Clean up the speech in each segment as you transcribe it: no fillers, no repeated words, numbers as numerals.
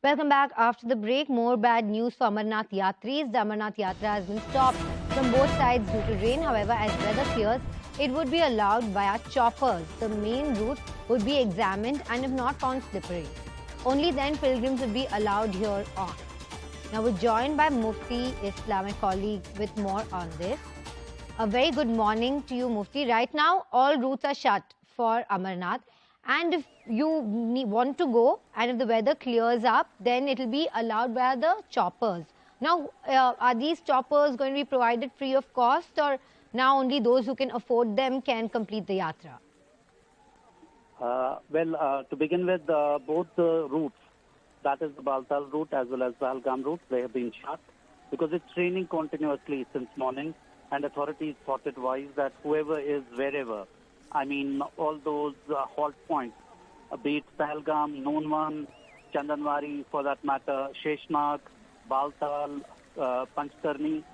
Welcome back. After the break, more bad news for Amarnath Yatris. The Amarnath Yatra has been stopped from both sides due to rain. However, as weather clears, it would be allowed via choppers. The main route would be examined and if not found slippery, only then pilgrims would be allowed here on. Now we're joined by Mufti, Islamic colleague, with more on this. A very good morning to you, Mufti. Right now, all routes are shut for Amarnath. And if you want to go and if the weather clears up, then it will be allowed via the choppers. Now, are these choppers going to be provided free of cost, or now only those who can afford them can complete the yatra? To begin with, both the routes, that is the Baltal route as well as the Pahalgam route, they have been shut because it's raining continuously since morning, and authorities thought it wise that whoever is wherever, I mean, all those halt points, be it Pahalgam, Noonwan, Chandanwari, for that matter, Sheshnag, Baltal, Panchkarni,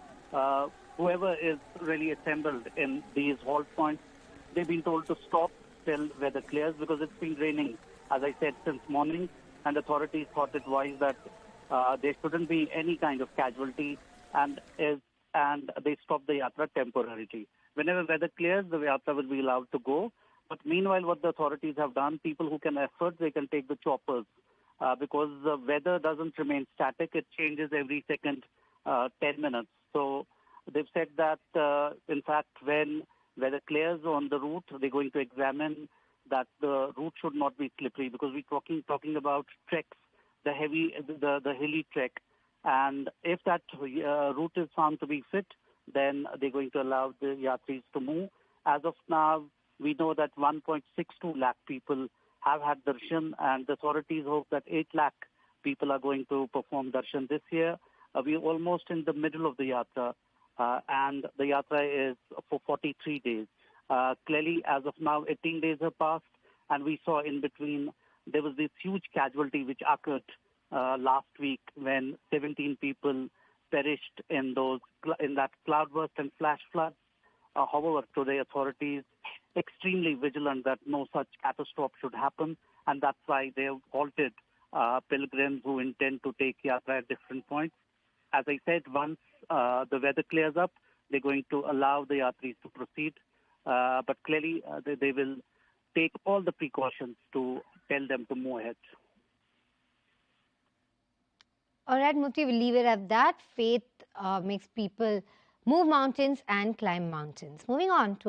whoever is really assembled in these halt points, they've been told to stop till weather clears because it's been raining, as I said, since morning, and authorities thought it wise that there shouldn't be any kind of casualty, and they stopped the yatra temporarily. Whenever weather clears, the yatra will be allowed to go. But meanwhile, what the authorities have done, people who can afford, they can take the choppers because the weather doesn't remain static. It changes every second 10 minutes. So they've said that, in fact, when weather clears on the route, they're going to examine that the route should not be slippery because we're talking about treks, the hilly trek. And if that route is found to be fit, then they're going to allow the yatris to move. As of now, we know that 1.62 lakh people have had darshan, and the authorities hope that 8 lakh people are going to perform darshan this year. We're almost in the middle of the yatra, and the yatra is for 43 days. Clearly, as of now, 18 days have passed, and we saw in between there was this huge casualty which occurred last week when 17 people perished in that cloudburst and flash flood. However, today authorities extremely vigilant that no such catastrophe should happen, and that's why they have halted pilgrims who intend to take yatra at different points. As I said, once the weather clears up, they're going to allow the yatris to proceed. But clearly, they will take all the precautions to tell them to move ahead. All right, Mufti, we'll leave it at that. Faith makes people move mountains and climb mountains. Moving on to a